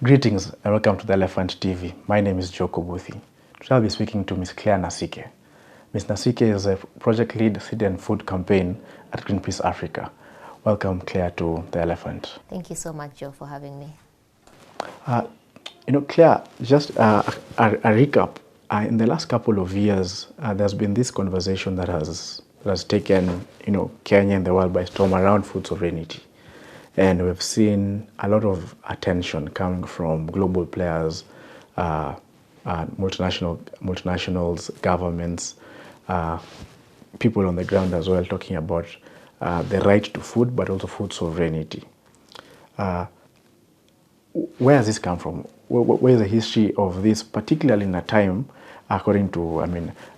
Greetings and welcome to the Elephant TV. My name is Joe Kobuthi. Today I'll be speaking to Ms. Claire Nasike. Ms. Nasike is a project lead seed and food campaign at Greenpeace Africa. Welcome, Claire, to the Elephant. Thank you so much, Joe, for having me. Claire, just a recap. In the last couple of years, there's been this conversation that has taken Kenya and the world by storm around food sovereignty. And we've seen a lot of attention coming from global players, multinationals, governments, people on the ground as well, talking about the right to food, but also food sovereignty. Where has this come from? Where is the history of this, particularly in a time, according to a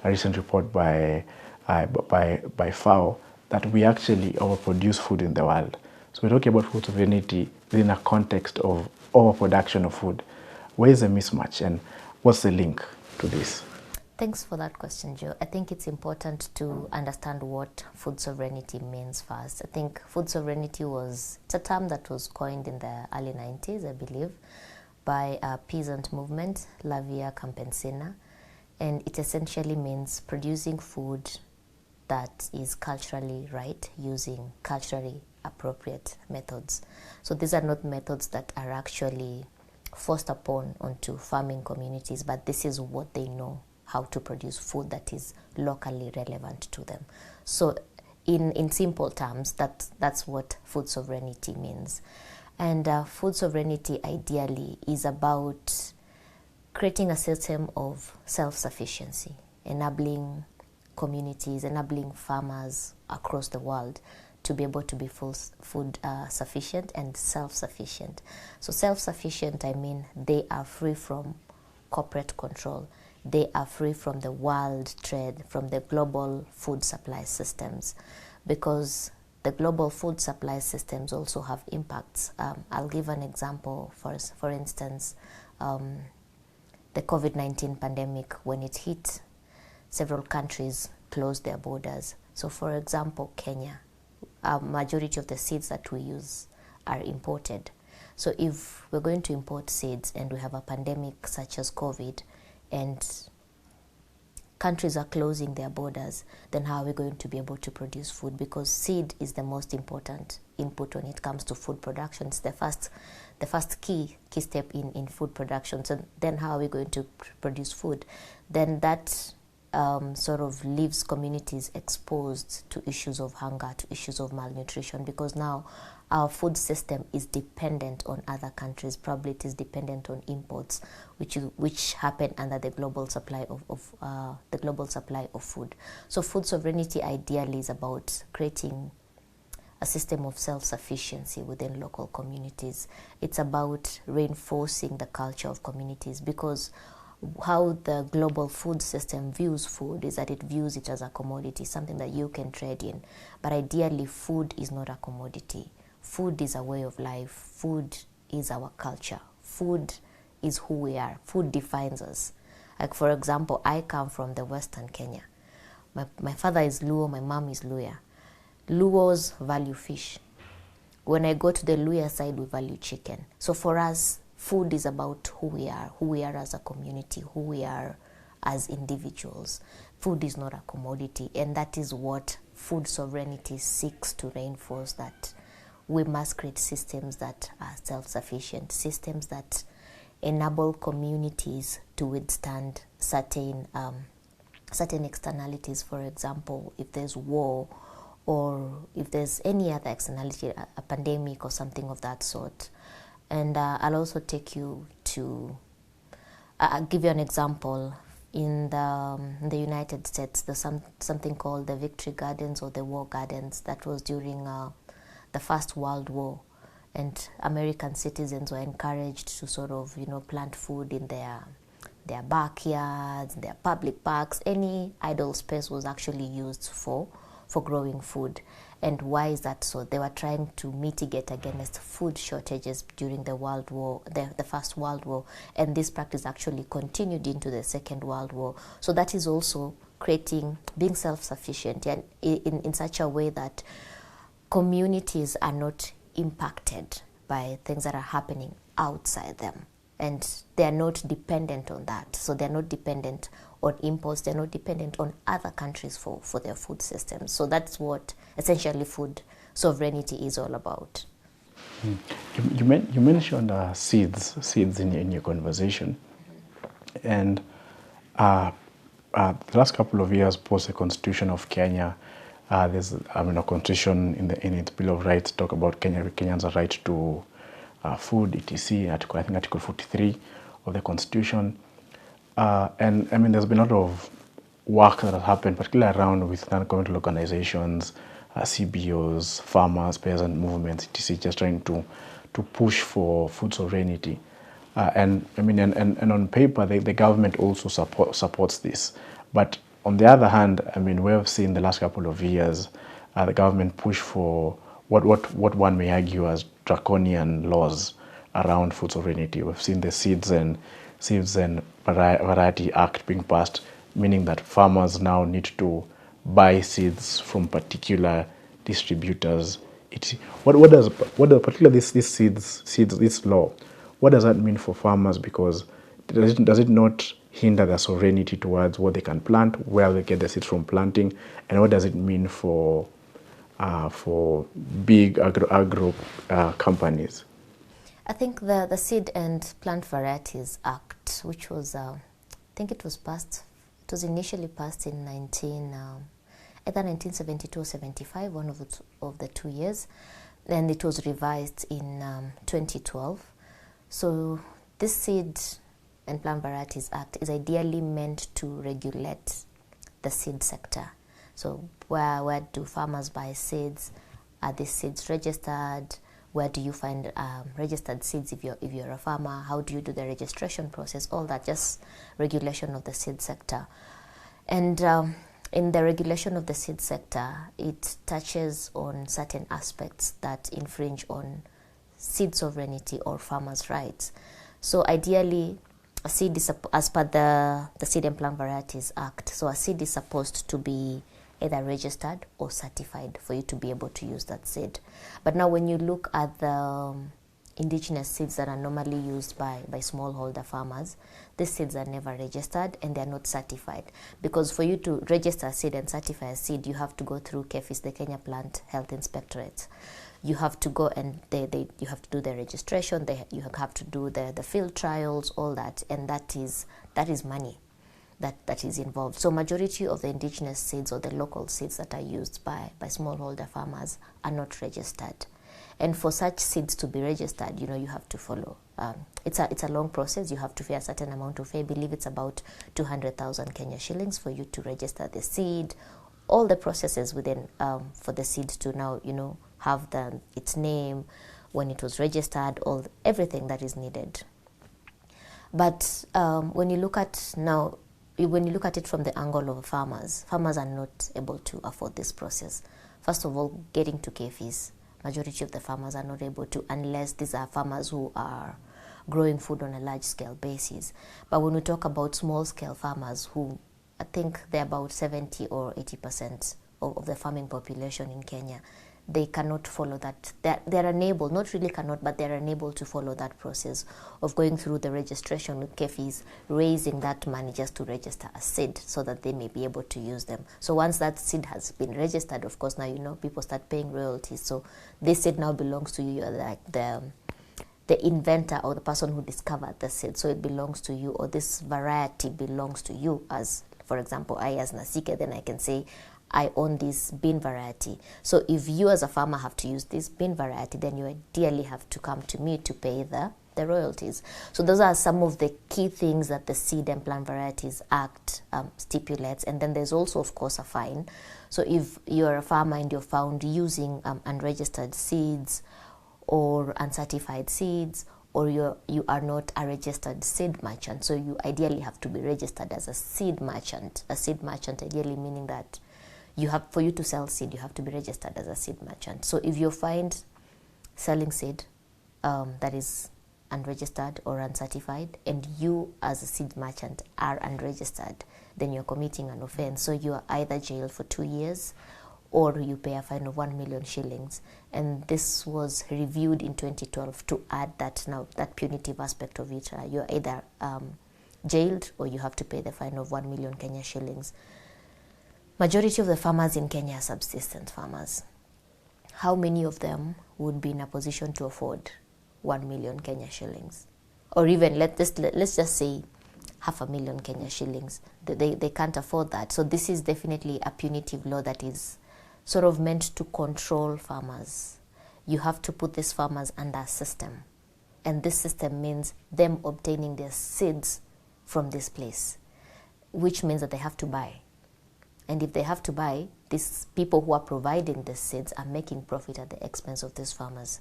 recent report by FAO, that we actually overproduce food in the world? So we're talking about food sovereignty within a context of overproduction of food. Where is the mismatch and what's the link to this? Thanks for that question, Joe. I think it's important to understand what food sovereignty means first. I think food sovereignty it's a term that was coined in the early 90s, I believe, by a peasant movement, La Via Campesina. And it essentially means producing food that is culturally right, using culturally appropriate methods. So these are not methods that are actually forced upon onto farming communities, but this is what they know how to produce food that is locally relevant to them. So in simple terms, that's what food sovereignty means. And food sovereignty ideally is about creating a system of self-sufficiency, enabling communities, enabling farmers across the world to be able to be food sufficient and self-sufficient. So self-sufficient, I mean they are free from corporate control. They are free from the world trade, from the global food supply systems, because the global food supply systems also have impacts. I'll give an example. For instance, the COVID-19 pandemic, when it hit, several countries closed their borders. So for example, Kenya, a majority of the seeds that we use are imported. So if we're going to import seeds and we have a pandemic such as COVID and countries are closing their borders, then how are we going to be able to produce food? Because seed is the most important input when it comes to food production. It's the first key step in food production. So then how are we going to produce food? Then that sort of leaves communities exposed to issues of hunger, to issues of malnutrition, because now our food system is dependent on other countries. Probably it is dependent on imports, which happen under the global supply of food. So food sovereignty ideally is about creating a system of self-sufficiency within local communities. It's about reinforcing the culture of communities, because how the global food system views food is that it views it as a commodity, something that you can trade in. But ideally, food is not a commodity. Food is a way of life. Food is our culture. Food is who we are. Food defines us. Like, for example, I come from the Western Kenya. My father is Luo, my mom is Luya. Luos value fish. When I go to the Luya side, we value chicken. So for us, food is about who we are as a community, who we are as individuals. Food is not a commodity, and that is what food sovereignty seeks to reinforce, that we must create systems that are self-sufficient, systems that enable communities to withstand certain externalities. For example, if there's war or if there's any other externality, a pandemic or something of that sort. And I'll also take you to, I'll give you an example. In the United States, there's something called the Victory Gardens or the War Gardens. That was during the First World War. And American citizens were encouraged to sort of, plant food in their backyards, their public parks. Any idle space was actually used for growing food. And why is that so? They were trying to mitigate against food shortages during the World War, the First World War, and this practice actually continued into the Second World War. So that is also being self-sufficient, and in such a way that communities are not impacted by things that are happening outside them, and they are not dependent on that. So they're not dependent on imports, they're not dependent on other countries for their food systems. So that's what essentially food sovereignty is all about. You mentioned seeds in your conversation, and the last couple of years post the Constitution of Kenya, there's a constitution in its Bill of Rights talk about Kenyans' right to food, etc. I think Article 43 of the Constitution, and I mean there's been a lot of work that has happened, particularly around with non-governmental organizations, CBOs, farmers, peasant movements, etc., just trying to push for food sovereignty. And I mean, and on paper, the government also supports this. But on the other hand, I mean, we have seen the last couple of years the government push for what one may argue as draconian laws around food sovereignty. We've seen the Seeds and Variety Act being passed, meaning that farmers now need to buy seeds from particular distributors. What does particularly this law, what does that mean for farmers? Because does it not hinder their sovereignty towards what they can plant, where they get the seeds from planting, and what does it mean for big agro companies? I think the Seed and Plant Varieties Act, which was, I think it was initially passed in either 1972 or 75, one of the 2 years, and it was revised in 2012. So this Seed and Plant Varieties Act is ideally meant to regulate the seed sector. So where do farmers buy seeds? Are these seeds registered? Where do you find registered seeds if you're a farmer? How do you do the registration process? All that, just regulation of the seed sector. And in the regulation of the seed sector, it touches on certain aspects that infringe on seed sovereignty or farmers' rights. So ideally, a seed is, as per the Seed and Plant Varieties Act, so a seed is supposed to be either registered or certified for you to be able to use that seed. But now when you look at the indigenous seeds that are normally used by smallholder farmers, these seeds are never registered and they're not certified. Because for you to register a seed and certify a seed, you have to go through KEFIS, the Kenya Plant Health Inspectorate. You have to go and you have to do the registration, you have to do the field trials, all that, and that is money that is involved. So majority of the indigenous seeds or the local seeds that are used by smallholder farmers are not registered. And for such seeds to be registered, you have to follow. It's a long process. You have to pay a certain amount of fee. I believe it's about 200,000 Kenya shillings for you to register the seed. All the processes within for the seed to now, have its name, when it was registered, everything that is needed. But when you look at it from the angle of farmers are not able to afford this process. First of all, getting to KEFIS, majority of the farmers are not able to, unless these are farmers who are growing food on a large-scale basis. But when we talk about small-scale farmers, who I think they're about 70 or 80% of the farming population in Kenya, they cannot follow that. They're unable, not really cannot, but they're unable to follow that process of going through the registration with KEFIS, raising that money just to register a seed so that they may be able to use them. So once that seed has been registered, of course, now, people start paying royalties. So this seed now belongs to you. You're like the inventor or the person who discovered the seed. So it belongs to you, or this variety belongs to you. As, for example, I as Nasike, then I can say, I own this bean variety. So if you as a farmer have to use this bean variety, then you ideally have to come to me to pay the royalties. So those are some of the key things that the Seed and Plant Varieties Act stipulates. And then there's also, of course, a fine. So if you're a farmer and you're found using unregistered seeds or uncertified seeds, or you are not a registered seed merchant, so you ideally have to be registered as a seed merchant. A seed merchant ideally meaning that for you to sell seed, you have to be registered as a seed merchant. So if you find selling seed that is unregistered or uncertified, and you as a seed merchant are unregistered, then you're committing an offense. So you are either jailed for 2 years, or you pay a fine of 1 million shillings. And this was reviewed in 2012 to add that punitive aspect of it. You're either jailed or you have to pay the fine of 1 million Kenya shillings. Majority of the farmers in Kenya are subsistence farmers. How many of them would be in a position to afford 1 million Kenya shillings? Or even, let's just say 500,000 Kenya shillings. They can't afford that. So this is definitely a punitive law that is sort of meant to control farmers. You have to put these farmers under a system. And this system means them obtaining their seeds from this place, which means that they have to buy. And if they have to buy, these people who are providing the seeds are making profit at the expense of these farmers.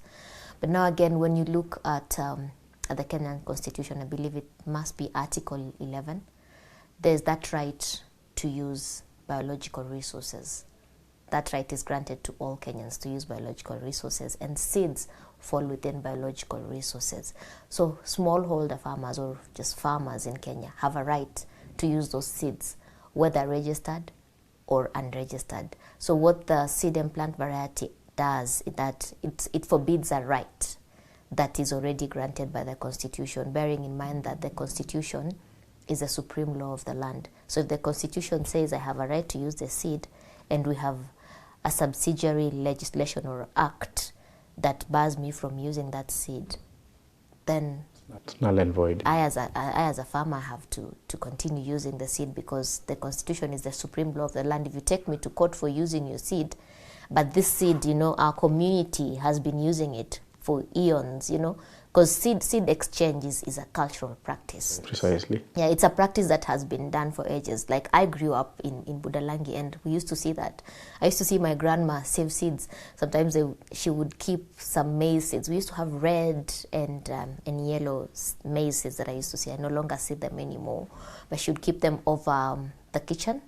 But now again, when you look at the Kenyan Constitution, I believe it must be Article 11, there's that right to use biological resources. That right is granted to all Kenyans to use biological resources, and seeds fall within biological resources. So smallholder farmers or just farmers in Kenya have a right to use those seeds, whether registered or unregistered. So what the seed and plant variety does is that it forbids a right that is already granted by the Constitution, bearing in mind that the Constitution is the supreme law of the land. So if the Constitution says I have a right to use the seed, and we have a subsidiary legislation or act that bars me from using that seed, then that's null and void. I as a farmer have to continue using the seed, because the Constitution is the supreme law of the land. If you take me to court for using your seed, but this seed, our community has been using it for eons, because seed exchange is a cultural practice. Precisely. Yeah, it's a practice that has been done for ages. Like, I grew up in Budalangi, and we used to see that. I used to see my grandma save seeds. Sometimes she would keep some maize seeds. We used to have red and yellow maize seeds that I used to see. I no longer see them anymore. But she would keep them over the kitchen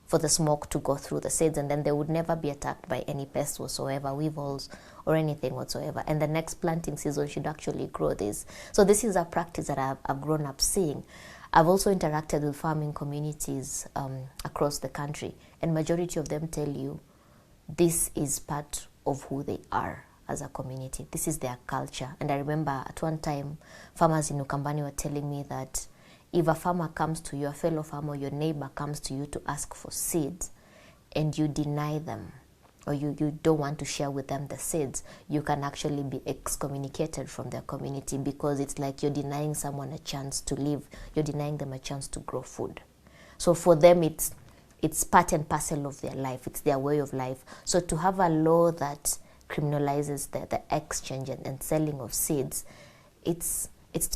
for the smoke to go through the seeds, and then they would never be attacked by any pests whatsoever, weevils or anything whatsoever. And the next planting season should actually grow this. So this is a practice that I've grown up seeing. I've also interacted with farming communities across the country, and majority of them tell you this is part of who they are as a community. This is their culture. And I remember at one time, farmers in Ukambani were telling me that if a farmer comes to you, a fellow farmer, your neighbor comes to you to ask for seeds, and you deny them, or you don't want to share with them the seeds, you can actually be excommunicated from their community, because it's like you're denying someone a chance to live. You're denying them a chance to grow food. So for them, it's part and parcel of their life. It's their way of life. So to have a law that criminalizes the exchange and selling of seeds, it's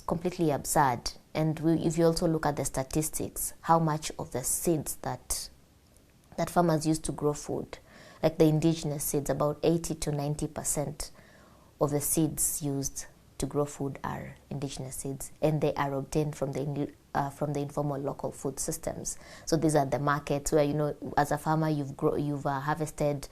completely absurd. And if you also look at the statistics, how much of the seeds that farmers use to grow food, like the indigenous seeds, about 80 to 90% of the seeds used to grow food are indigenous seeds, and they are obtained from the informal local food systems. So these are the markets where, as a farmer, you've harvested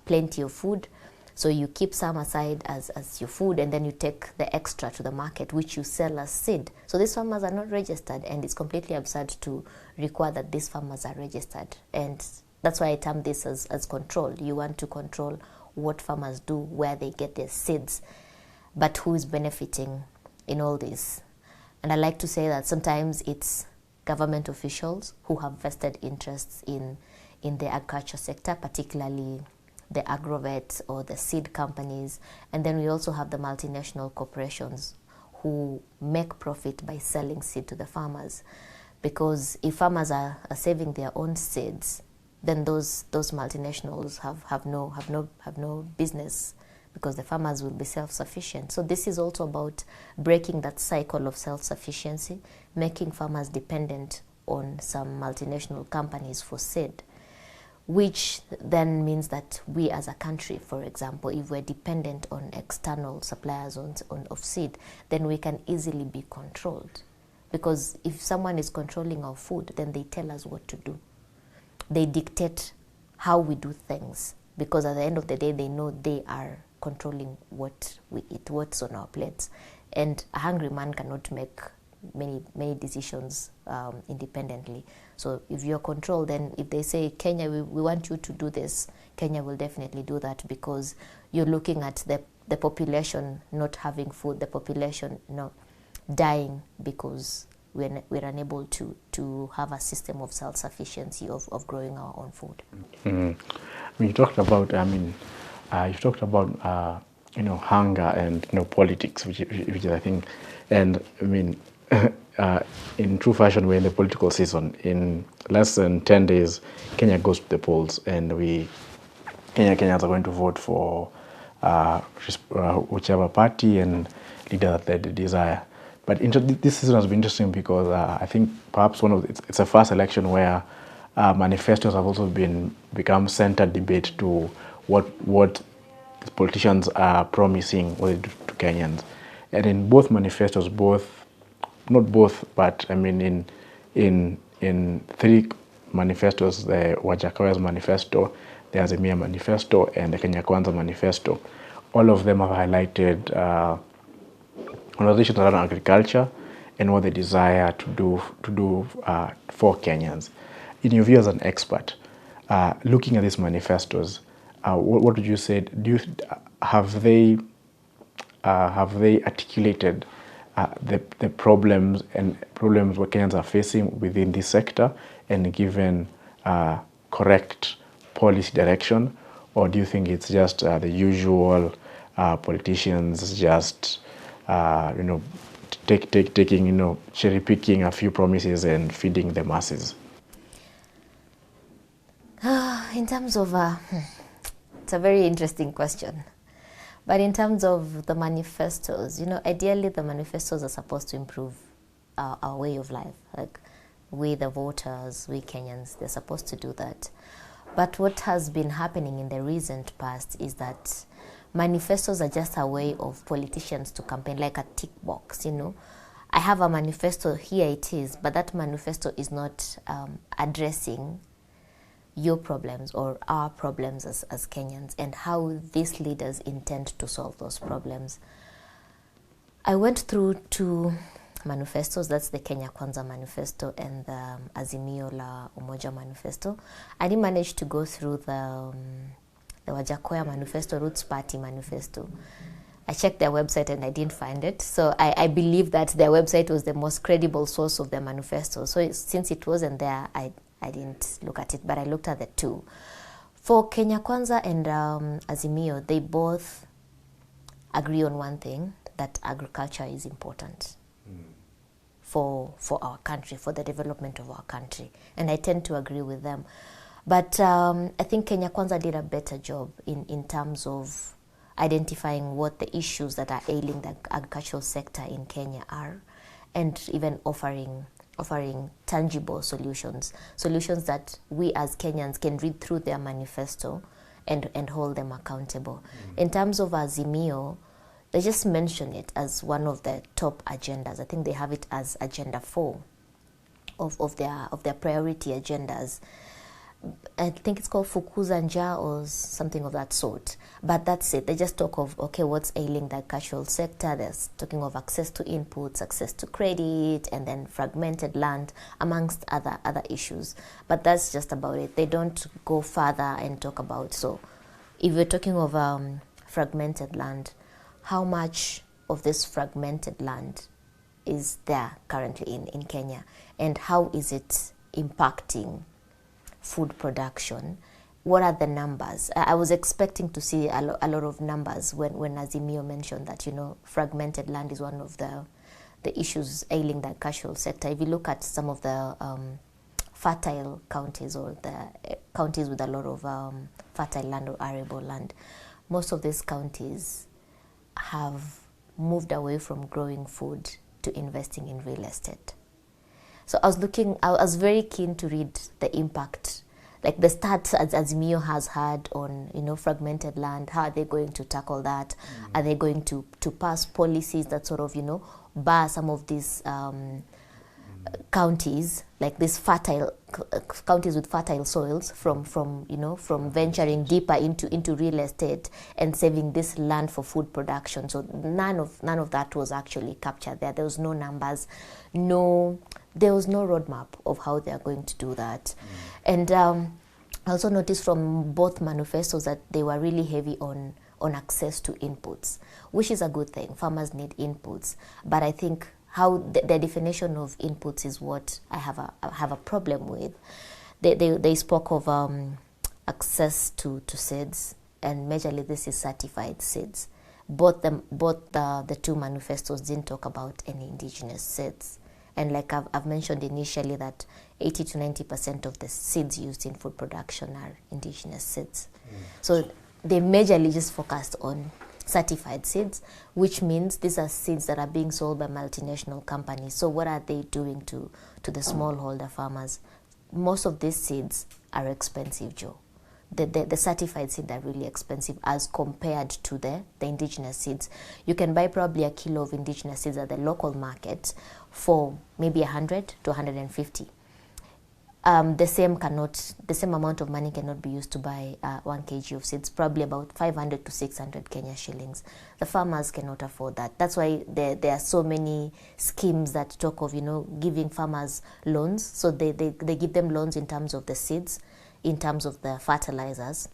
plenty of food. So you keep some aside as your food, and then you take the extra to the market, which you sell as seed. So these farmers are not registered, and it's completely absurd to require that these farmers are registered. And that's why I term this as control. You want to control what farmers do, where they get their seeds, but who is benefiting in all this. And I like to say that sometimes it's government officials who have vested interests in the agriculture sector, particularly the agrovets or the seed companies. And then we also have the multinational corporations who make profit by selling seed to the farmers. Because if farmers are saving their own seeds, then those multinationals have no business, because the farmers will be self-sufficient. So this is also about breaking that cycle of self-sufficiency, making farmers dependent on some multinational companies for seed, which then means that we as a country, for example, if we're dependent on external suppliers of seed, then we can easily be controlled. Because if someone is controlling our food, then they tell us what to do. They dictate how we do things, because at the end of the day, they know they are controlling what we eat, what's on our plates. And a hungry man cannot make many decisions independently. So if you're controlled, then if they say, Kenya, we want you to do this, Kenya will definitely do that, because you're looking at the population not having food, the population dying because we're unable to have a system of self-sufficiency of growing our own food. I mean, you talked about, hunger and politics, which is, I think, and I mean, in true fashion, we're in the political season. In less than 10 days, Kenya goes to the polls, and Kenyans are going to vote for whichever party and leader that they desire. But this season has been interesting because I think perhaps it's a first election where manifestos have also become centered debate to what politicians are promising to Kenyans. And in both manifestos, not both, but I mean in three manifestos, the Wajackoyah's manifesto, the Azimio manifesto, and the Kenya Kwanza manifesto, all of them have highlighted conversations around agriculture and what they desire to do for Kenyans. In your view as an expert, looking at these manifestos, what would you say? Have they articulated the problems what Kenyans are facing within this sector and given correct policy direction, or do you think it's just the usual politicians just taking cherry picking a few promises and feeding the masses? In terms of it's a very interesting question. But in terms of the manifestos, ideally the manifestos are supposed to improve our way of life. Like we, the voters, we Kenyans, they're supposed to do that. But what has been happening in the recent past is that manifestos are just a way of politicians to campaign, like a tick box, I have a manifesto, here it is, but that manifesto is not addressing your problems or our problems as Kenyans and how these leaders intend to solve those problems. I went through two manifestos, that's the Kenya Kwanza manifesto and the Azimio la Umoja manifesto. I didn't manage to go through the Wajackoyah manifesto, Roots Party manifesto. I checked their website and I didn't find it. So I believe that their website was the most credible source of their manifesto. So since it wasn't there, I didn't look at it, but I looked at the two. For Kenya Kwanza and Azimio, they both agree on one thing, that agriculture is important for our country, for the development of our country. And I tend to agree with them. But I think Kenya Kwanza did a better job in terms of identifying what the issues that are ailing the agricultural sector in Kenya are, and even offering tangible solutions that we as Kenyans can read through their manifesto and hold them accountable. In terms of Azimio, they just mention it as one of the top agendas. I think they have it as agenda 4 of their priority agendas. I think it's called Fukuza Njaa or something of that sort. But that's it. They just talk of, okay, what's ailing the agricultural sector. They're talking of access to inputs, access to credit, and then fragmented land, amongst other issues. But that's just about it. They don't go further and talk about, so if we're talking of fragmented land, how much of this fragmented land is there currently in Kenya? And how is it impacting food production? What are the numbers? I was expecting to see a lot of numbers when Azimio mentioned that, fragmented land is one of the issues ailing the agricultural sector. If you look at some of the fertile counties or the counties with a lot of fertile land or arable land, most of these counties have moved away from growing food to investing in real estate. So I was very keen to read the impact, like the stats as Azimio has had on, fragmented land. How are they going to tackle that? Are they going to pass policies that sort of, bar some of these counties, like these counties with fertile soils, from venturing deeper into real estate and saving this land for food production. So none of that was actually captured there. There was no numbers, there was no roadmap of how they are going to do that. And I also noticed from both manifestos that they were really heavy on access to inputs, which is a good thing. Farmers need inputs, but I think how the definition of inputs is what I have a problem with. They spoke of access to seeds, and majorly this is certified seeds. Both the two manifestos didn't talk about any indigenous seeds. And like I've mentioned initially, that 80 to 90% of the seeds used in food production are indigenous seeds. So they majorly just focused on certified seeds, which means these are seeds that are being sold by multinational companies. So what are they doing to the smallholder farmers? Most of these seeds are expensive, Joe. The certified seeds are really expensive as compared to the indigenous seeds. You can buy probably a kilo of indigenous seeds at the local market for maybe 100 to 150. The same amount of money cannot be used to buy 1 kg of seeds, probably about 500 to 600 Kenya shillings. The farmers cannot afford that. That's why there are so many schemes that talk of, giving farmers loans. So they give them loans in terms of the seeds, in terms of the fertilizers,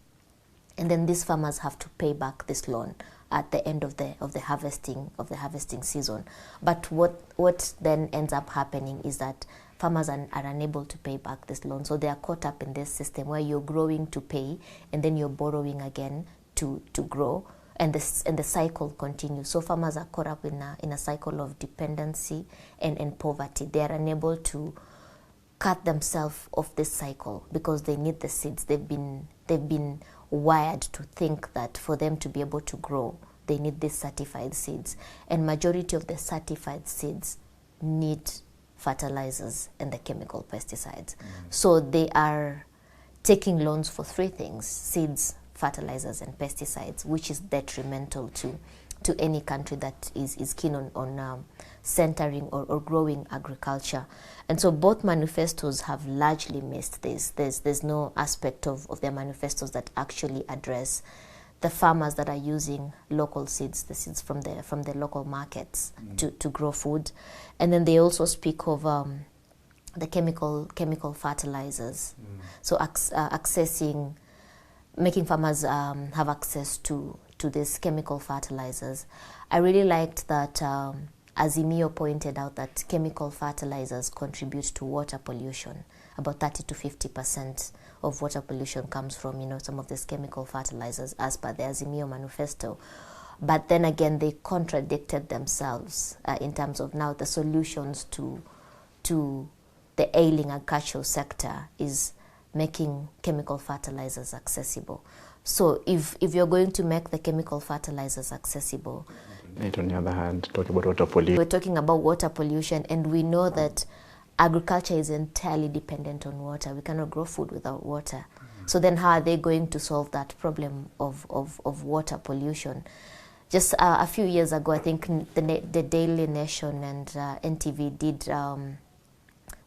and then these farmers have to pay back this loan at the end of the harvesting season. But what then ends up happening is that farmers are unable to pay back this loan. So they are caught up in this system where you're growing to pay and then you're borrowing again to grow, and the cycle continues. So farmers are caught up in a cycle of dependency and poverty. They are unable to cut themselves off this cycle because they need the seeds. They've been wired to think that for them to be able to grow, they need these certified seeds. And majority of the certified seeds need fertilizers and the chemical pesticides. So they are taking loans for 3 things: seeds, fertilizers, and pesticides, which is detrimental to any country that is keen on centering or growing agriculture. And so both manifestos have largely missed this. There's no aspect of their manifestos that actually address the farmers that are using local seeds, the seeds from the local markets to grow food. And then they also speak of the chemical fertilizers. So making farmers have access to these chemical fertilizers. I really liked that Azimio pointed out that chemical fertilizers contribute to water pollution. About 30 to 50% of water pollution comes from, some of these chemical fertilizers, as per the Azimio manifesto. But then again, they contradicted themselves in terms of now the solutions to the ailing agricultural sector is making chemical fertilizers accessible. So if you're going to make the chemical fertilizers accessible, on the other hand, talking about water pollution. We're talking about water pollution, and we know that agriculture is entirely dependent on water. We cannot grow food without water. So then how are they going to solve that problem of water pollution? Just a few years ago, I think the Daily Nation and NTV did,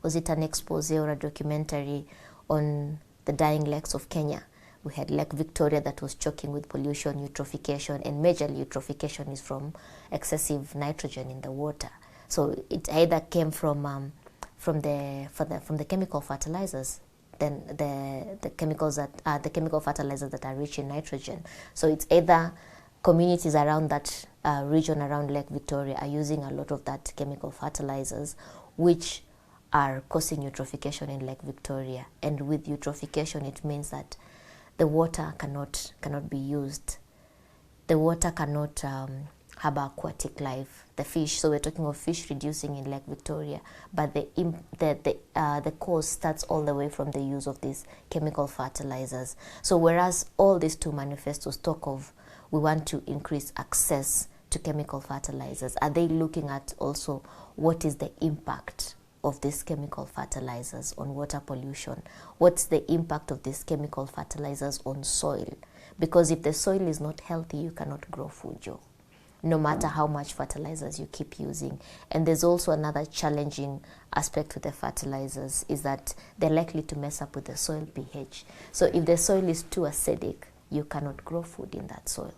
was it an expose or a documentary on the dying lakes of Kenya? We had Lake Victoria that was choking with pollution, eutrophication, and majorly eutrophication is from excessive nitrogen in the water. So it either came from the chemical fertilizers, then the chemical fertilizers that are rich in nitrogen. So it's either communities around that region around Lake Victoria are using a lot of that chemical fertilizers, which are causing eutrophication in Lake Victoria. And with eutrophication, it means that the water cannot be used. The water cannot have aquatic life, the fish. So we're talking of fish reducing in Lake Victoria, but the cause starts all the way from the use of these chemical fertilizers. So whereas all these two manifestos talk of we want to increase access to chemical fertilizers, are they looking at also what is the impact of these chemical fertilizers on water pollution? What's the impact of these chemical fertilizers on soil? Because if the soil is not healthy, you cannot grow food, Joe. no matter how much fertilizers you keep using. And there's also another challenging aspect with the fertilizers, is that they're likely to mess up with the soil pH. So if the soil is too acidic, you cannot grow food in that soil.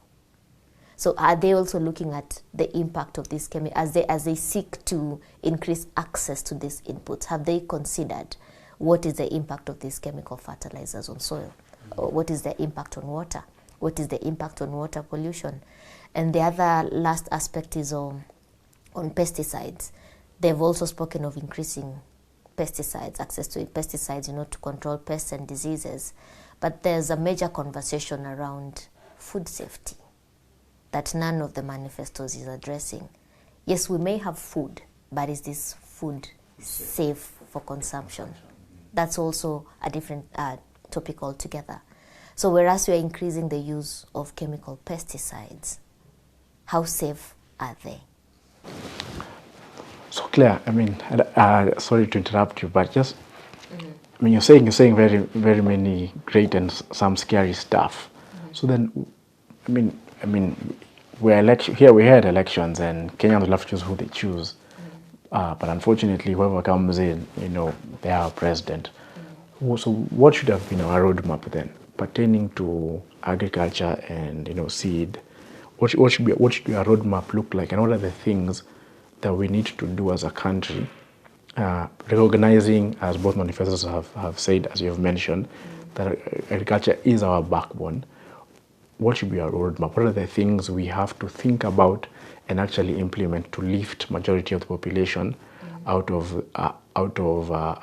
So are they also looking at the impact of this chemical as they seek to increase access to these inputs? Have they considered what is the impact of these chemical fertilizers on soil? Or what is the impact on water? What is the impact on water pollution? And the other last aspect is on pesticides. They've also spoken of increasing pesticides, access to pesticides, to control pests and diseases. But there's a major conversation around food safety that none of the manifestos is addressing. Yes, we may have food, but is this food safe for consumption? That's also a different topic altogether. So whereas we are increasing the use of chemical pesticides, how safe are they? So Claire, sorry to interrupt you, but just, you're saying very, very many great and some scary stuff. So then, we had elections and Kenyans will have to choose who they choose. But unfortunately, whoever comes in, they are our president. So what should have been our roadmap then, pertaining to agriculture and seed? What should our roadmap look like, and what are the things that we need to do as a country, recognizing, as both manifestos have said, as you have mentioned, that agriculture is our backbone? What should be our roadmap? What are the things we have to think about and actually implement to lift majority of the population out of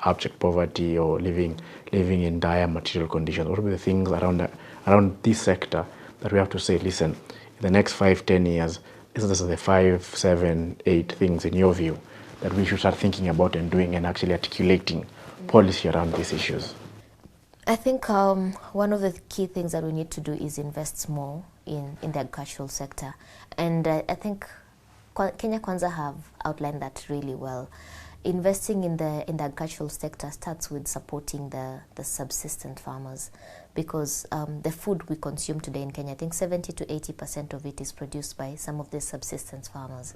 abject poverty or living in dire material conditions? What are the things around this sector that we have to say, listen, in the next 5-10 years, these are the 5, 7, 8 things in your view that we should start thinking about and doing and actually articulating policy around these issues? I think one of the key things that we need to do is invest more in the agricultural sector. And I think Kenya Kwanza have outlined that really well. Investing in the agricultural sector starts with supporting the subsistent farmers, because the food we consume today in Kenya, I think 70 to 80% of it is produced by some of the subsistence farmers,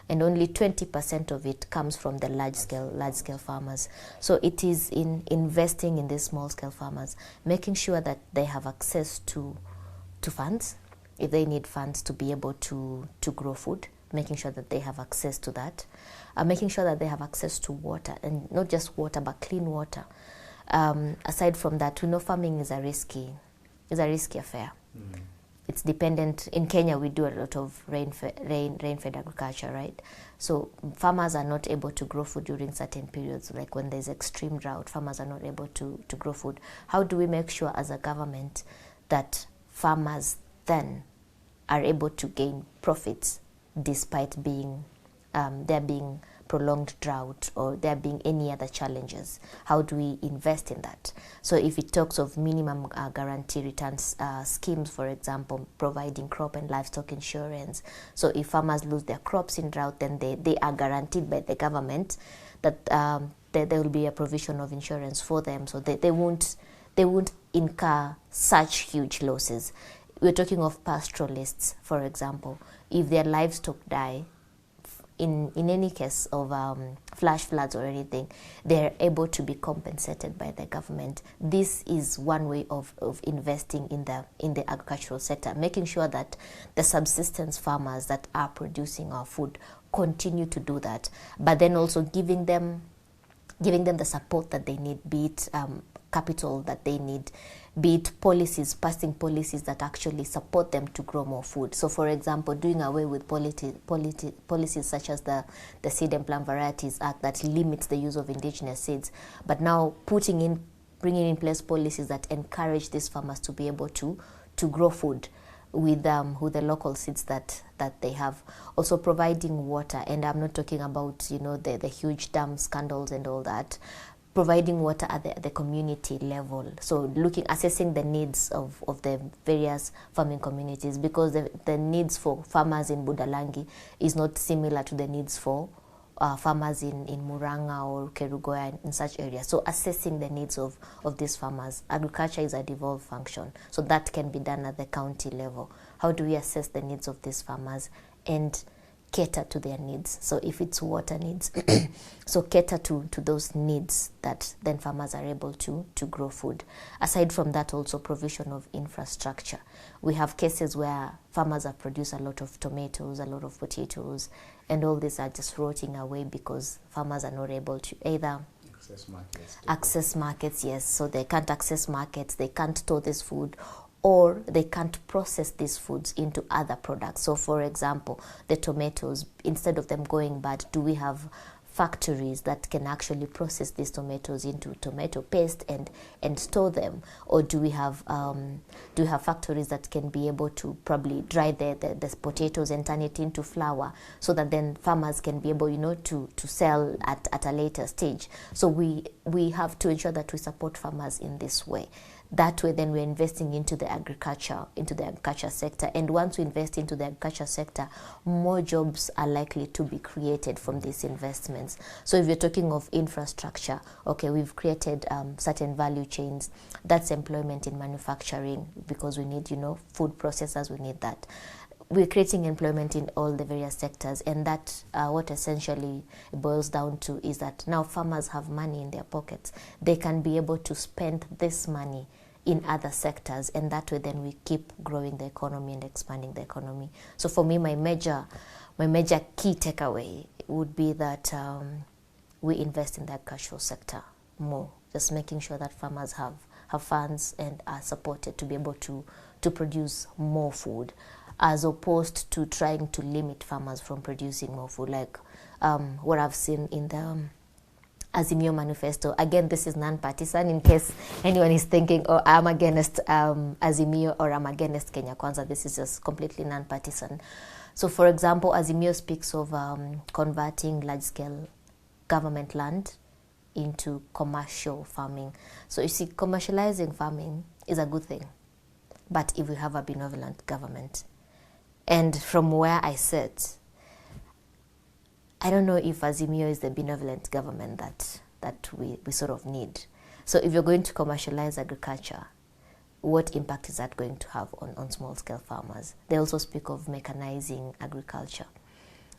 and only 20% of it comes from the large scale farmers. So it is in investing in these small scale farmers, making sure that they have access to funds, if they need funds to be able to grow food, making sure that they have access to that, making sure that they have access to water, and not just water, but clean water. Aside from that, we know farming is a risky affair. It's dependent. In Kenya, we do a lot of rain-fed agriculture, right? So farmers are not able to grow food during certain periods, like when there's extreme drought. Farmers are not able to grow food. How do we make sure as a government that farmers then are able to gain profits despite there being prolonged drought or there being any other challenges? How do we invest in that? So if it talks of minimum guarantee returns schemes, for example, providing crop and livestock insurance. So if farmers lose their crops in drought, then they are guaranteed by the government that there will be a provision of insurance for them, so they won't incur such huge losses. We're talking of pastoralists, for example. If their livestock die, in any case of flash floods or anything, they're able to be compensated by the government. This is one way of investing in the agricultural sector, making sure that the subsistence farmers that are producing our food continue to do that, but then also giving them the support that they need, be it capital that they need, be it policies, passing policies that actually support them to grow more food. So, for example, doing away with policies such as the Seed and Plant Varieties Act that limits the use of indigenous seeds, but now bringing in place policies that encourage these farmers to be able to grow food with the local seeds that they have. Also providing water, and I'm not talking about the huge dam scandals and all that. Providing water at the community level, so assessing the needs of the various farming communities, because the needs for farmers in Budalangi is not similar to the needs for farmers in Muranga or Kerugoya in such areas. So assessing the needs of these farmers. Agriculture is a devolved function, so that can be done at the county level. How do we assess the needs of these farmers and cater to their needs? So if it's water needs, so cater to those needs that then farmers are able to grow food. Aside from that, also provision of infrastructure. We have cases where farmers have produced a lot of tomatoes, a lot of potatoes, and all these are just rotting away because farmers are not able to either access markets, yes, so they can't access markets, they can't store this food, or they can't process these foods into other products. So for example, the tomatoes, instead of them going bad, do we have factories that can actually process these tomatoes into tomato paste and store them? Or do we have factories that can be able to probably dry the potatoes and turn it into flour, so that then farmers can be able, to sell at a later stage? So we have to ensure that we support farmers in this way. That way, then we're investing into the agriculture sector. And once we invest into the agriculture sector, more jobs are likely to be created from these investments. So if you're talking of infrastructure, okay, we've created certain value chains. That's employment in manufacturing, because we need, food processors, we need that. We're creating employment in all the various sectors, and that what essentially boils down to is that now farmers have money in their pockets. They can be able to spend this money in other sectors, and that way then we keep growing the economy and expanding the economy. So for me, my major key takeaway would be that we invest in the agricultural sector more, just making sure that farmers have funds and are supported to be able to produce more food, as opposed to trying to limit farmers from producing more food, like what I've seen in the Azimio Manifesto. Again, this is non-partisan, in case anyone is thinking, oh, I'm against Azimio or I'm against Kenya Kwanza. This is just completely non-partisan. So, for example, Azimio speaks of converting large-scale government land into commercial farming. So, you see, commercializing farming is a good thing, but if we have a benevolent government. And from where I sit, I don't know if Azimio is the benevolent government that we sort of need. So if you're going to commercialize agriculture, what impact is that going to have on small-scale farmers? They also speak of mechanizing agriculture,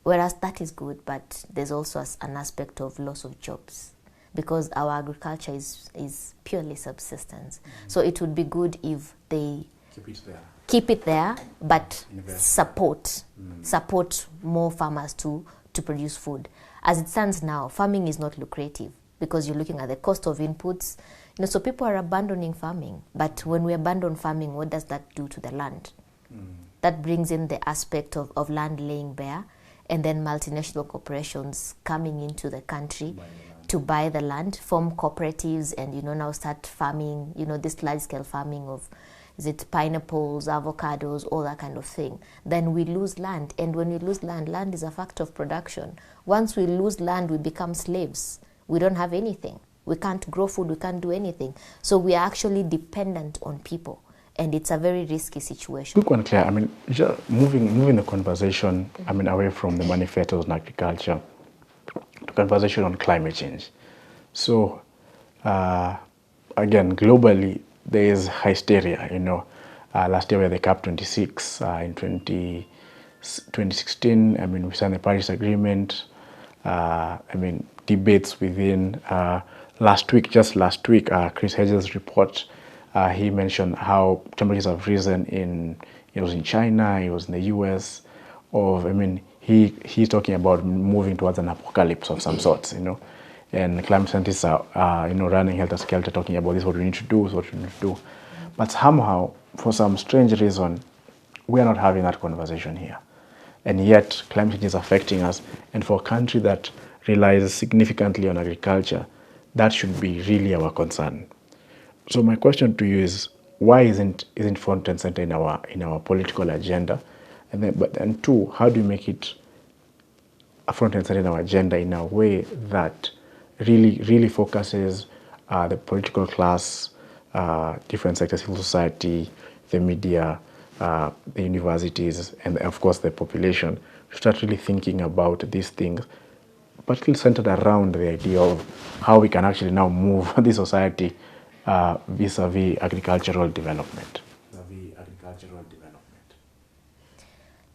whereas that is good, but there's also an aspect of loss of jobs, because our agriculture is purely subsistence. Mm-hmm. So it would be good if they keep it there, but support more farmers to produce food. As it stands now, farming is not lucrative, because you're looking at the cost of inputs. So people are abandoning farming. But when we abandon farming, what does that do to the land? That brings in the aspect of land laying bare, and then multinational corporations coming into the country to buy the land, form cooperatives, and now start farming, this large-scale farming of, is it pineapples, avocados, all that kind of thing. Then we lose land. And when we lose land, land is a factor of production. Once we lose land, we become slaves. We don't have anything. We can't grow food, we can't do anything. So we are actually dependent on people. And it's a very risky situation. Quick one, Claire. Just moving the conversation, away from the manifestos on agriculture to conversation on climate change. So, again, globally, there is hysteria, last year we had the COP26, in 2016, we signed the Paris Agreement, debates within, just last week, Chris Hedges' report, he mentioned how temperatures have risen it was in China, it was in the US, he's talking about moving towards an apocalypse of some sorts, and climate scientists are, running helter-skelter, talking about this, what we need to do, But somehow, for some strange reason, we are not having that conversation here. And yet, climate change is affecting us. And for a country that relies significantly on agriculture, that should be really our concern. So my question to you is, why isn't front and center in our political agenda? And two, how do you make it a front and center in our agenda in a way that really focuses the political class, different sectors, civil society, the media, the universities, and of course the population to start really thinking about these things particularly centered around the idea of how we can actually now move the society vis-a-vis agricultural development.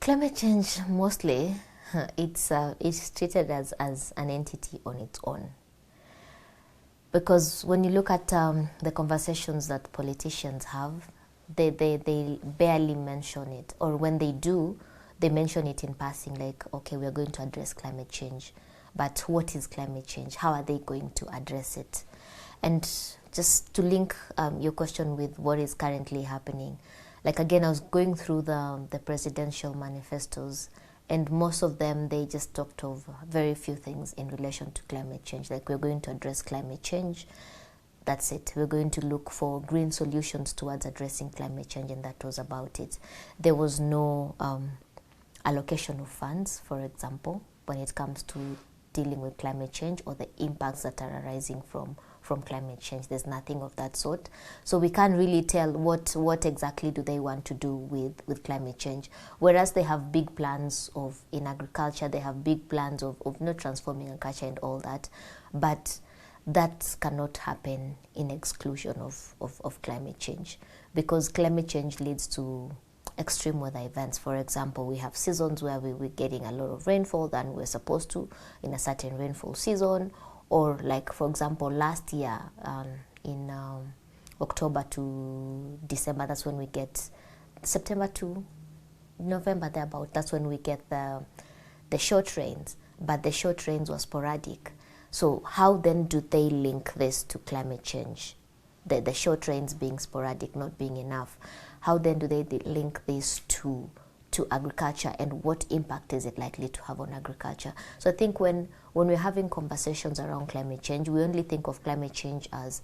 Climate change, mostly, it's treated as an entity on its own. Because when you look at the conversations that politicians have, they barely mention it. Or when they do, they mention it in passing, like, okay, we are going to address climate change. But what is climate change? How are they going to address it? And just to link your question with what is currently happening, like again, I was going through the presidential manifestos, and most of them, they just talked of very few things in relation to climate change. Like, we're going to address climate change. That's it. We're going to look for green solutions towards addressing climate change, and that was about it. There was no allocation of funds, for example, when it comes to dealing with climate change or the impacts that are arising from climate change. There's nothing of that sort. So we can't really tell what exactly do they want to do with climate change. Whereas they have big plans in agriculture, they have big plans of not transforming agriculture and all that. But that cannot happen in exclusion of climate change, because climate change leads to extreme weather events. For example, we have seasons where we're getting a lot of rainfall than we're supposed to in a certain rainfall season. Or like, for example, last year in October to December, that's when we get, September to November, thereabout, that's when we get the short rains. But the short rains were sporadic. So how then do they link this to climate change? The short rains being sporadic, not being enough. How then do they link this to agriculture, and what impact is it likely to have on agriculture? So I think when we're having conversations around climate change, we only think of climate change as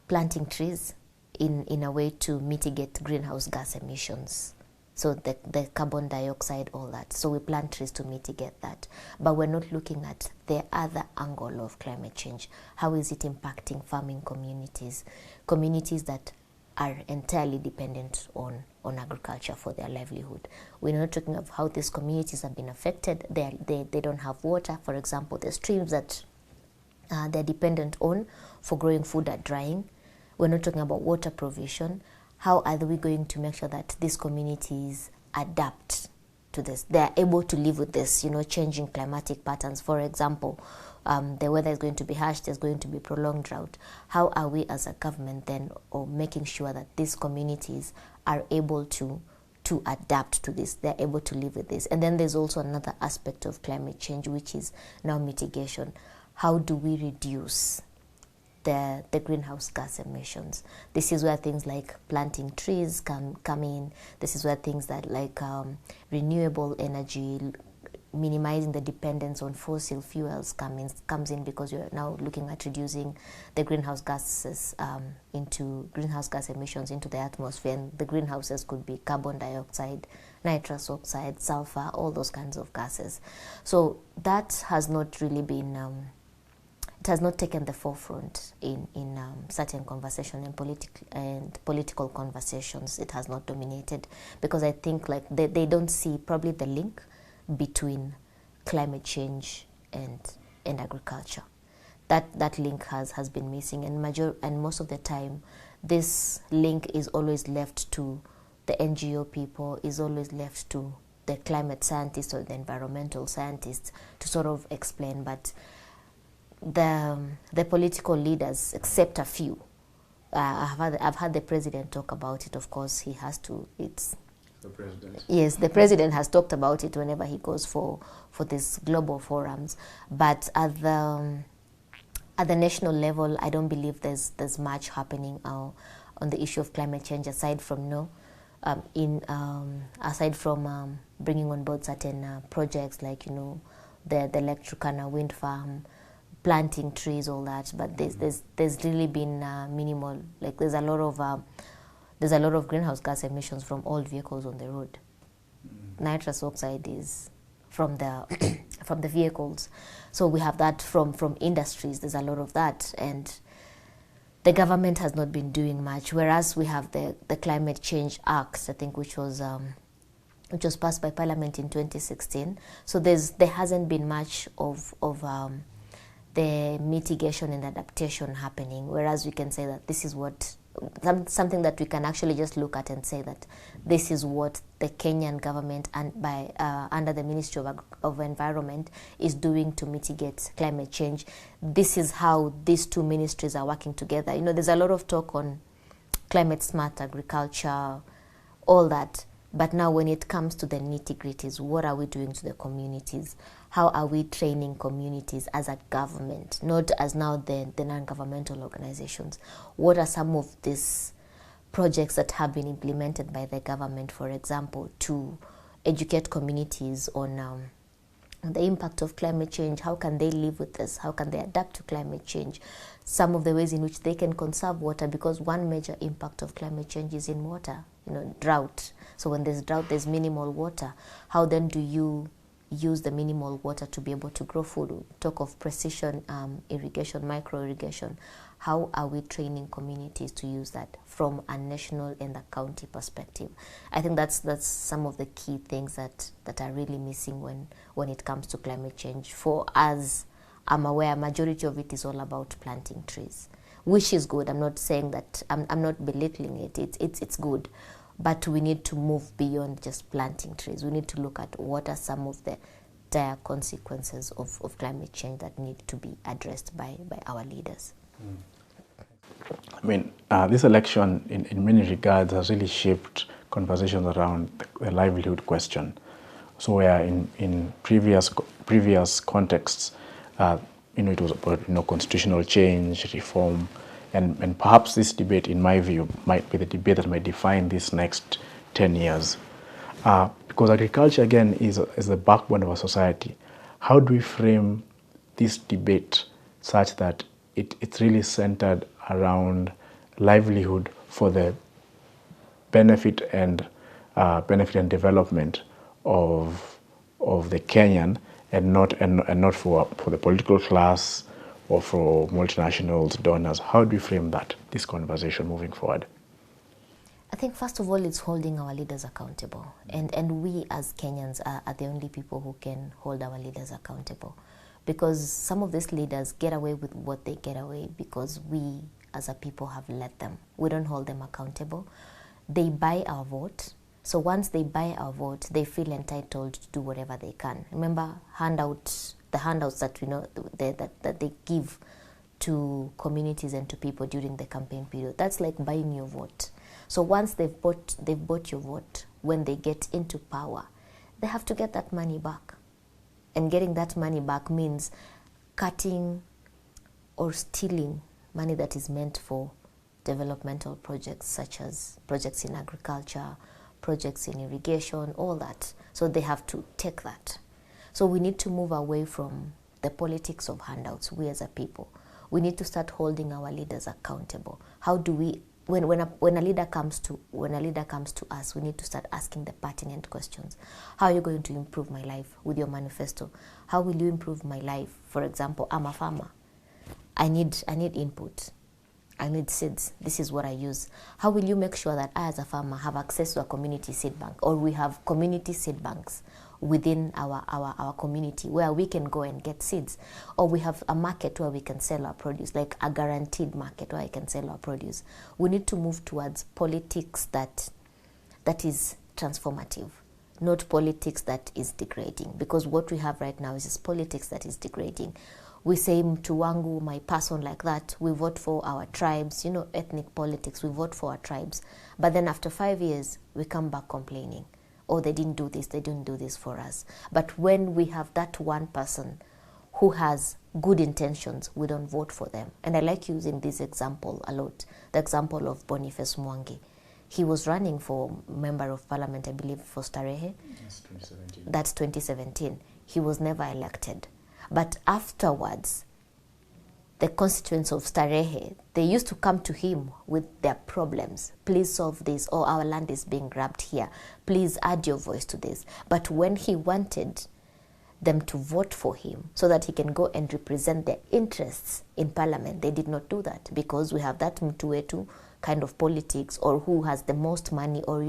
planting trees in a way to mitigate greenhouse gas emissions. So the carbon dioxide, all that. So we plant trees to mitigate that. But we're not looking at the other angle of climate change. How is it impacting farming communities? Communities that are entirely dependent on agriculture for their livelihood. We're not talking of how these communities have been affected. They don't have water. For example, the streams that they're dependent on for growing food are drying. We're not talking about water provision. How are we going to make sure that these communities adapt to this? They're able to live with this, changing climatic patterns. For example, the weather is going to be harsh, there's going to be prolonged drought. How are we as a government then making sure that these communities are able to adapt to this, they're able to live with this? And then there's also another aspect of climate change, which is now mitigation. How do we reduce the greenhouse gas emissions? This is where things like planting trees come in. This is where things that like renewable energy, minimizing the dependence on fossil fuels comes in, because you're now looking at reducing the greenhouse gases greenhouse gas emissions into the atmosphere. And the greenhouses could be carbon dioxide, nitrous oxide, sulfur, all those kinds of gases. So that has not really been it has not taken the forefront in certain conversation and political conversations. It has not dominated, because I think like they don't see probably the link between climate change and agriculture. That link has been missing, and most of the time this link is always left to the NGO people, is always left to the climate scientists or the environmental scientists to sort of explain. But the political leaders, except a few, I've had the president talk about it. Of course, he has to. It's the president. Yes, the president has talked about it whenever he goes for these global forums. But at the national level, I don't believe there's much happening on the issue of climate change, aside from bringing on board certain projects like the Electricana wind farm, planting trees, all that. But there's really been minimal. Like there's a lot of greenhouse gas emissions from all vehicles on the road. Nitrous oxide is from the from the vehicles. So we have that from industries. There's a lot of that, and the government has not been doing much. Whereas we have the Climate Change Act, I think, which was which was passed by Parliament in 2016. So there hasn't been much of the mitigation and adaptation happening, whereas we can say that this is what something that we can actually just look at and say that this is what the Kenyan government and under the Ministry of Environment is doing to mitigate climate change. This is how these two ministries are working together. There's a lot of talk on climate smart agriculture, all that. But now when it comes to the nitty-gritties, what are we doing to the communities? How are we training communities as a government, not as now the non-governmental organizations? What are some of these projects that have been implemented by the government, for example, to educate communities on the impact of climate change? How can they live with this? How can they adapt to climate change? Some of the ways in which they can conserve water, because one major impact of climate change is in water, drought. So when there's drought, there's minimal water. How then do you use the minimal water to be able to grow food? We talk of precision irrigation, micro irrigation. How are we training communities to use that from a national and a county perspective? I think that's some of the key things that are really missing when it comes to climate change. For us, I'm aware majority of it is all about planting trees, which is good. I'm not saying that, I'm not belittling it. It's good. But we need to move beyond just planting trees. We need to look at what are some of the dire consequences of climate change that need to be addressed by our leaders. I mean, this election in many regards has really shaped conversations around the livelihood question. So where in previous contexts, it was about constitutional change, reform, and perhaps this debate, in my view, might be the debate that might define this next 10 years. Because agriculture, again, is the backbone of our society. How do we frame this debate such that it's really centered around livelihood for the benefit and development of the Kenyan, and not for the political class or for multinationals, donors? How do we frame this conversation moving forward? I think first of all, it's holding our leaders accountable, and we as Kenyans are the only people who can hold our leaders accountable, because some of these leaders get away with what they get away because we as a people have let them. We don't hold them accountable. They buy our vote. So once they buy our vote, they feel entitled to do whatever they can. Remember the handouts that we know that they give to communities and to people during the campaign period. That's like buying your vote. So once they've bought your vote, when they get into power, they have to get that money back. And getting that money back means cutting or stealing money that is meant for developmental projects, such as projects in agriculture, projects in irrigation, all that. So they have to take that. So we need to move away from the politics of handouts, we as a people. We need to start holding our leaders accountable. How do we, when a leader comes to us, we need to start asking the pertinent questions. How are you going to improve my life with your manifesto? How will you improve my life? For example, I'm a farmer. I need input. I need seeds. This is what I use. How will you make sure that I as a farmer have access to a community seed bank, or we have community seed banks within our community where we can go and get seeds, or we have a market where we can sell our produce, like a guaranteed market where I can sell our produce? We need to move towards politics that is transformative, not politics that is degrading, because what we have right now is just politics that is degrading. We say mtu wangu, my person, like that. We vote for our tribes, ethnic politics. We vote for our tribes. But then after 5 years, we come back complaining. Oh, they didn't do this for us. But when we have that one person who has good intentions, we don't vote for them. And I like using this example a lot, the example of Boniface Mwangi. He was running for Member of Parliament, I believe, for Starehe. That's 2017. That's 2017. He was never elected. But afterwards, the constituents of Starehe, they used to come to him with their problems. Please solve this, or our land is being grabbed here. Please add your voice to this. But when he wanted them to vote for him so that he can go and represent their interests in parliament, they did not do that, because we have that mtu wetu kind of politics, or who has the most money, or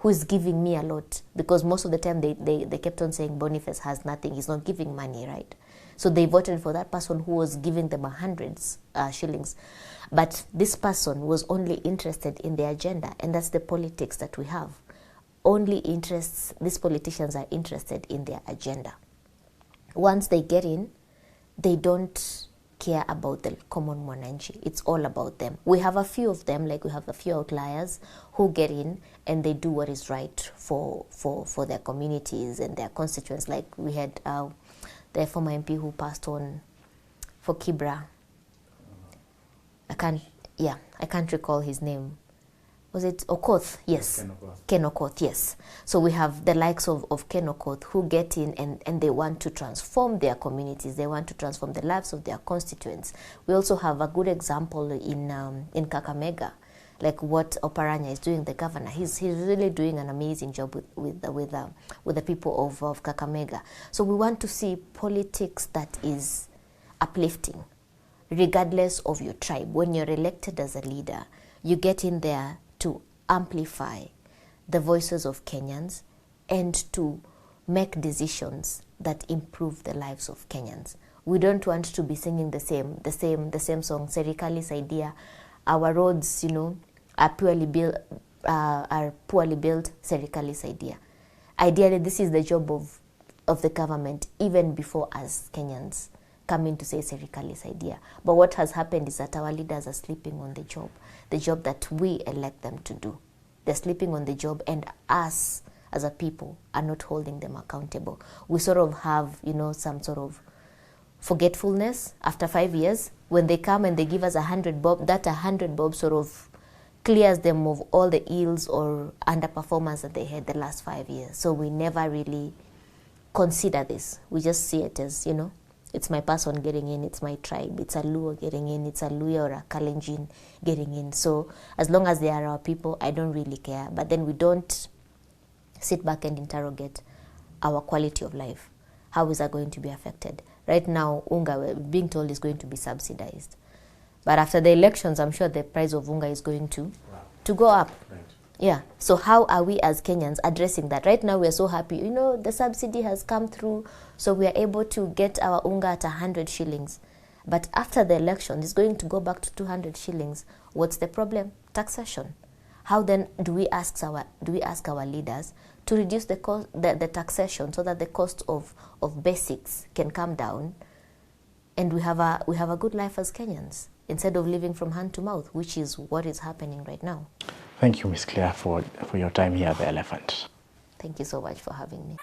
who is giving me a lot, because most of the time they kept on saying Boniface has nothing, he's not giving money, right? So they voted for that person who was giving them hundreds shillings. But this person was only interested in the agenda, and that's the politics that we have. These politicians are interested in their agenda. Once they get in, they don't care about the common mwananchi. It's all about them. We have a few of them, like we have a few outliers who get in and they do what is right for their communities and their constituents. Like we had the former MP who passed on for Kibra. I can't recall his name. Was it Okoth? Yes. Ken Okoth, yes. So we have the likes of Ken Okoth who get in and they want to transform their communities. They want to transform the lives of their constituents. We also have a good example in Kakamega, like what Oparanya is doing, the governor. He's really doing an amazing job with the people of Kakamega. So we want to see politics that is uplifting, regardless of your tribe. When you're elected as a leader, you get in there to amplify the voices of Kenyans and to make decisions that improve the lives of Kenyans. We don't want to be singing the same song. Serikali saidia, our roads, are poorly built. Serikali saidia. Ideally, this is the job of the government, even before us Kenyans come in to say serikali saidia. But what has happened is that our leaders are sleeping on the job that we elect them to do. They're sleeping on the job, and us as a people are not holding them accountable. We sort of have, some sort of forgetfulness after 5 years. When they come and they give us 100 bob, that 100 bob sort of clears them of all the ills or underperformance that they had the last 5 years. So we never really consider this. We just see it as, it's my person getting in, it's my tribe, it's a Luo getting in, it's a Luya or a Kalenjin getting in. So as long as they are our people, I don't really care. But then we don't sit back and interrogate our quality of life. How is that going to be affected? Right now, unga, we're being told, is going to be subsidized. But after the elections, I'm sure the price of unga is going to go up. Right. Yeah. So how are we as Kenyans addressing that? Right now, we are so happy. The subsidy has come through, so we are able to get our unga at 100 shillings. But after the election, it's going to go back to 200 shillings. What's the problem? Taxation. How then do we ask our leaders to reduce the cost, the taxation, so that the cost of basics can come down, and we have a good life as Kenyans, instead of living from hand to mouth, which is what is happening right now. Thank you, Ms. Claire, for your time here at The Elephant. Thank you so much for having me.